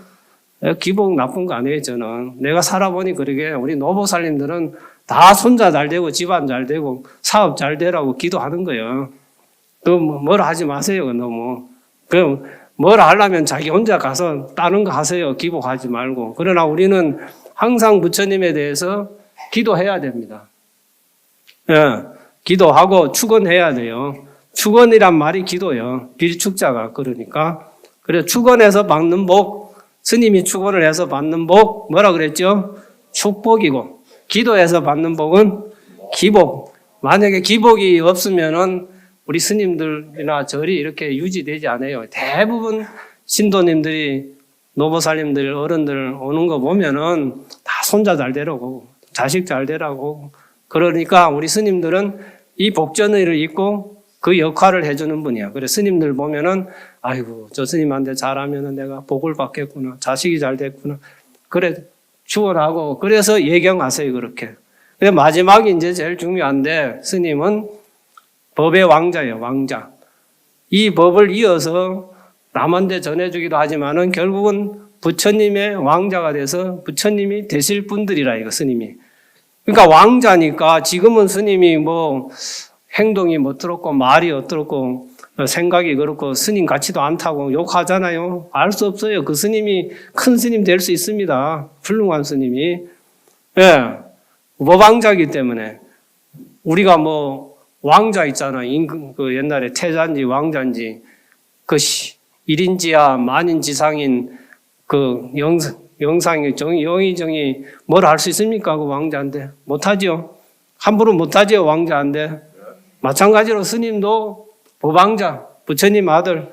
A: 기복 나쁜 거 아니에요, 저는. 내가 살아보니 그러게 우리 노보살님들은 다 손자 잘 되고 집안 잘 되고 사업 잘 되라고 기도하는 거예요. 뭐라 하지 마세요, 너무. 뭐라 하려면 자기 혼자 가서 다른 거 하세요. 기복하지 말고. 그러나 우리는 항상 부처님에 대해서 기도해야 됩니다. 예, 기도하고 축원해야 돼요. 축원이란 말이 기도예요. 빌축자가 그러니까. 그래서 축원해서 받는 복, 스님이 축원을 해서 받는 복 뭐라 그랬죠? 축복이고, 기도해서 받는 복은 기복. 만약에 기복이 없으면은 우리 스님들이나 절이 이렇게 유지되지 않아요. 대부분 신도님들이 노보살님들 어른들 오는 거 보면은 다 손자 잘 되라고 자식 잘 되라고. 그러니까 우리 스님들은 이 복전의를 입고 그 역할을 해주는 분이야. 그래 스님들 보면은 아이고 저 스님한테 잘하면은 내가 복을 받겠구나, 자식이 잘 됐구나, 그래 축원하고 그래서 예경하세요. 그렇게. 근데 마지막이 이제 제일 중요한데, 스님은 법의 왕자예요. 왕자. 이 법을 이어서 남한테 전해주기도 하지만은 결국은 부처님의 왕자가 돼서 부처님이 되실 분들이라, 이거 스님이. 그러니까 왕자니까 지금은 스님이 뭐 행동이 어떻고 말이 어떻고 생각이 그렇고 스님 같지도 않다고 욕하잖아요. 알 수 없어요. 그 스님이 큰 스님 될 수 있습니다. 훌륭한 스님이. 예. 법왕자이기 때문에. 우리가 뭐 왕자 있잖아. 그 옛날에 태자인지 왕자인지 그 1인지야 만인지상인 그 영상이 영의정이 뭘 할 수 있습니까? 그 왕자인데. 못하죠. 함부로 못하죠. 왕자인데. 마찬가지로 스님도 법왕자, 부처님 아들,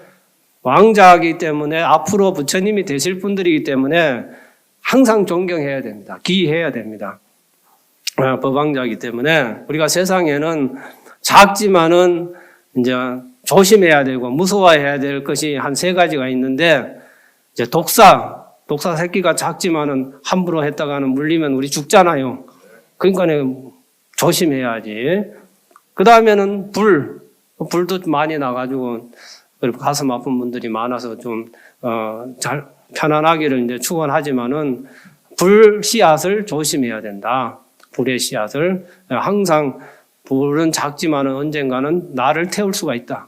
A: 왕자이기 때문에 앞으로 부처님이 되실 분들이기 때문에 항상 존경해야 됩니다. 기해야 됩니다. 법왕자이기 때문에 우리가 세상에는 작지만은 이제 조심해야 되고 무서워해야 될 것이 한 3가지가 있는데, 이제 독사 새끼가 작지만은 함부로 했다가는 물리면 우리 죽잖아요. 그러니까 조심해야지. 그 다음에는 불도 많이 나가지고 가슴 아픈 분들이 많아서 좀 잘 편안하기를 이제 축원하지만은 불 씨앗을 조심해야 된다. 불의 씨앗을. 항상 불은 작지만은 언젠가는 나를 태울 수가 있다.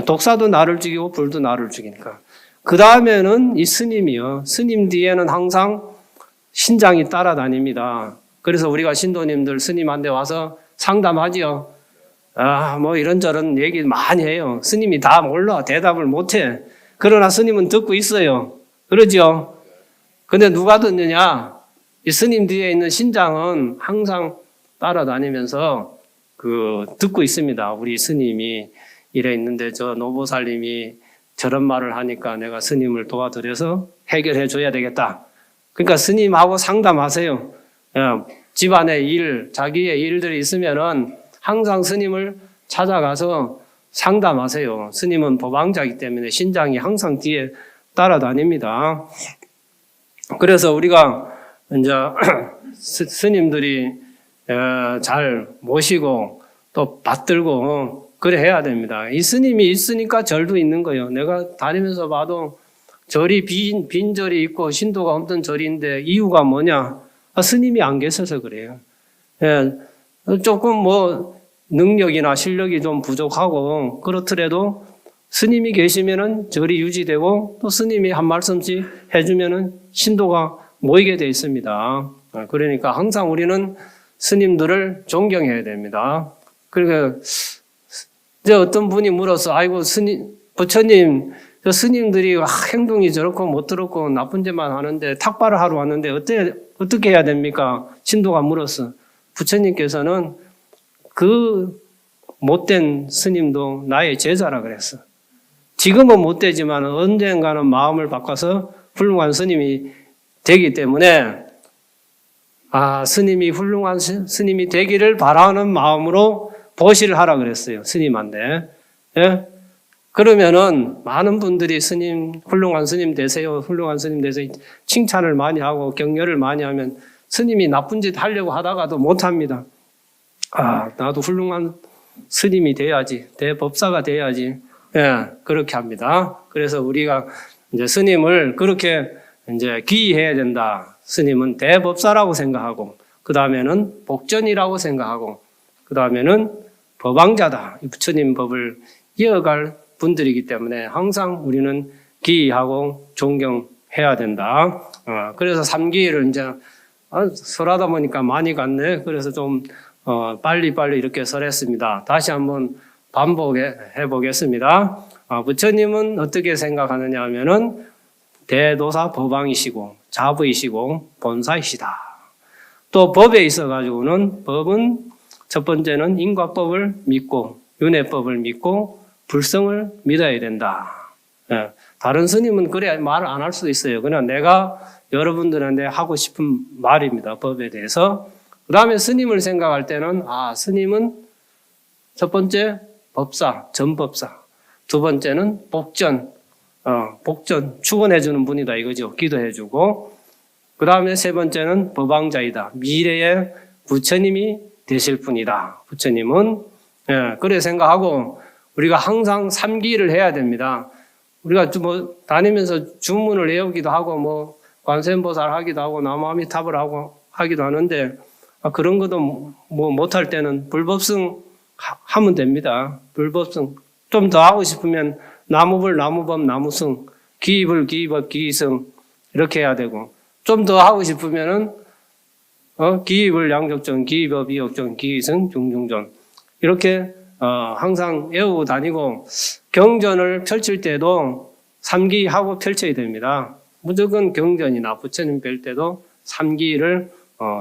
A: 독사도 나를 죽이고 불도 나를 죽이니까. 그 다음에는 이 스님이요. 스님 뒤에는 항상 신장이 따라다닙니다. 그래서 우리가 신도님들 스님한테 와서 상담하지요. 뭐 이런저런 얘기 많이 해요. 스님이 다 몰라. 대답을 못해. 그러나 스님은 듣고 있어요. 그러죠? 근데 누가 듣느냐? 이 스님 뒤에 있는 신장은 항상 따라다니면서 듣고 있습니다. 우리 스님이 이래 있는데 저 노보살님이 저런 말을 하니까 내가 스님을 도와드려서 해결해 줘야 되겠다. 그러니까 스님하고 상담하세요. 집안에 자기의 일들이 있으면은 항상 스님을 찾아가서 상담하세요. 스님은 법왕자이기 때문에 신장이 항상 뒤에 따라다닙니다. 그래서 우리가 이제 스님들이 잘 모시고 또 받들고 그래 해야 됩니다. 이 스님이 있으니까 절도 있는 거예요. 내가 다니면서 봐도 절이 빈 절이 있고 신도가 없던 절인데 이유가 뭐냐? 스님이 안 계셔서 그래요. 조금 뭐 능력이나 실력이 좀 부족하고 그렇더라도 스님이 계시면은 절이 유지되고 또 스님이 한 말씀씩 해주면은 신도가 모이게 돼 있습니다. 그러니까 항상 우리는 스님들을 존경해야 됩니다. 그러니까 이제 어떤 분이 물어서 아이고 부처님 저 스님들이 행동이 저렇고 못 들었고 나쁜 짓만 하는데 탁발을 하러 왔는데 어떻게 해야 됩니까? 신도가 물었어. 부처님께서는 그 못된 스님도 나의 제자라 그랬어. 지금은 못되지만 언젠가는 마음을 바꿔서 훌륭한 스님이 되기 때문에 스님이 훌륭한 스님이 되기를 바라는 마음으로 보시를 하라 그랬어요. 스님한테. 예? 그러면은 많은 분들이 훌륭한 스님 되세요. 훌륭한 스님 되세요. 칭찬을 많이 하고 격려를 많이 하면 스님이 나쁜 짓 하려고 하다가도 못합니다. 나도 훌륭한 스님이 돼야지. 대법사가 돼야지. 예, 그렇게 합니다. 그래서 우리가 이제 스님을 그렇게 이제 기이해야 된다. 스님은 대법사라고 생각하고, 그 다음에는 복전이라고 생각하고, 그 다음에는 법왕자다. 이 부처님 법을 이어갈 분들이기 때문에 항상 우리는 기이하고 존경해야 된다. 그래서 삼기를 이제 설하다 보니까 많이 갔네. 그래서 좀 빨리빨리 이렇게 설했습니다. 다시 한번 반복해 보겠습니다. 부처님은 어떻게 생각하느냐 하면은 대도사 법왕이시고 자부이시고 본사이시다. 또 법에 있어 가지고는 법은 첫 번째는 인과법을 믿고 윤회법을 믿고 불성을 믿어야 된다. 다른 스님은 그래 말을 안 할 수도 있어요. 그냥 내가 여러분들한테 하고 싶은 말입니다. 법에 대해서. 그 다음에 스님을 생각할 때는 스님은 첫 번째 법사, 전법사. 두 번째는 복전, 축원해주는 분이다 이거죠. 기도해주고. 그 다음에 세 번째는 법왕자이다. 미래의 부처님이 되실 분이다. 부처님은. 그래 생각하고 우리가 항상 삼기를 해야 됩니다. 우리가 다니면서 주문을 외우기도 하고 관세음보살 하기도 하고 나무아미탑을 하기도 하는데 그런 것도 못할 때는 불법승 하면 됩니다. 불법승. 좀 더 하고 싶으면 나무불, 나무법, 나무승, 기입을, 기입업, 기이승 이렇게 해야 되고 좀 더 하고 싶으면은 기입을 양적전, 기입업, 이역전, 기이승, 중중전 이렇게 항상 외우고 다니고 경전을 펼칠 때도 삼기하고 펼쳐야 됩니다. 무조건 경전이나 부처님 뵐 때도 삼기를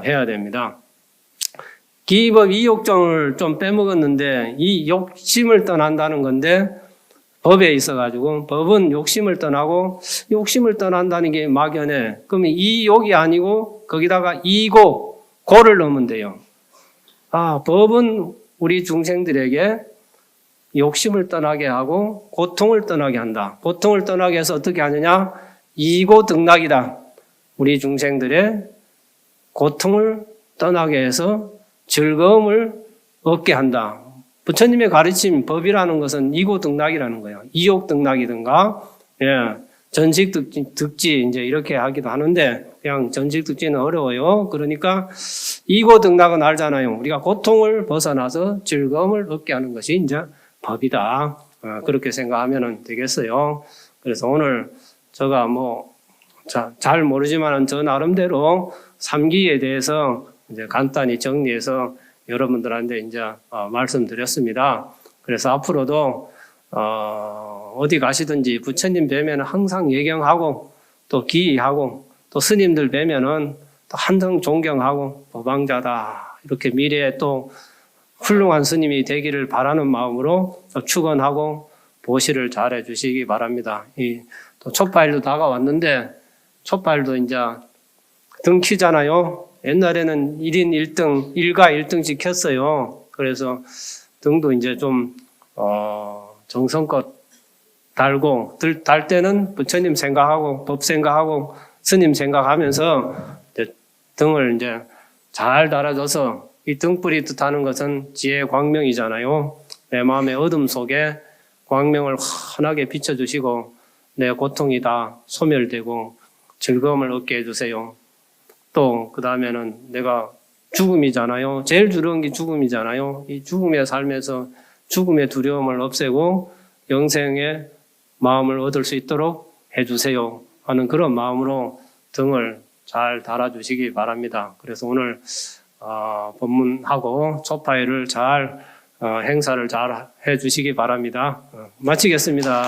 A: 해야 됩니다. 기입업 이욕정을 좀 빼먹었는데 이 욕심을 떠난다는 건데 법에 있어가지고 법은 욕심을 떠나고 욕심을 떠난다는 게 막연해. 그러면 이 욕이 아니고 거기다가 이고 고를 넣으면 돼요. 법은 우리 중생들에게 욕심을 떠나게 하고 고통을 떠나게 한다. 고통을 떠나게 해서 어떻게 하느냐? 이고 등락이다. 우리 중생들의 고통을 떠나게 해서 즐거움을 얻게 한다. 부처님의 가르침 법이라는 것은 이고등락이라는 거예요. 이욕등락이든가, 전식득지 이제 이렇게 하기도 하는데 그냥 전식득지는 어려워요. 그러니까 이고등락은 알잖아요. 우리가 고통을 벗어나서 즐거움을 얻게 하는 것이 이제 법이다. 그렇게 생각하면 되겠어요. 그래서 오늘 제가 잘 모르지만 저 나름대로 삼기에 대해서 이제 간단히 정리해서 여러분들한테 이제 말씀드렸습니다. 그래서 앞으로도 어디 가시든지 부처님 뵈면 항상 예경하고 또 기이하고 또 스님들 뵈면은 또 한성 존경하고 법왕자다 이렇게 미래에 또 훌륭한 스님이 되기를 바라는 마음으로 축원하고 보시를 잘 해주시기 바랍니다. 또 촛발도 다가왔는데 촛발도 이제 등 키잖아요. 옛날에는 1인 1등, 1가 1등씩 켰어요. 그래서 등도 이제 좀, 정성껏 달고, 달 때는 부처님 생각하고, 법 생각하고, 스님 생각하면서 등을 이제 잘 달아줘서 이 등불이 뜻하는 것은 지혜의 광명이잖아요. 내 마음의 어둠 속에 광명을 환하게 비춰주시고, 내 고통이 다 소멸되고 즐거움을 얻게 해주세요. 또 그 다음에는 내가 죽음이잖아요. 제일 두려운 게 죽음이잖아요. 이 죽음의 삶에서 죽음의 두려움을 없애고 영생의 마음을 얻을 수 있도록 해주세요 하는 그런 마음으로 등을 잘 달아주시기 바랍니다. 그래서 오늘 법문하고 촛파회를 잘 행사를 잘 해주시기 바랍니다. 마치겠습니다.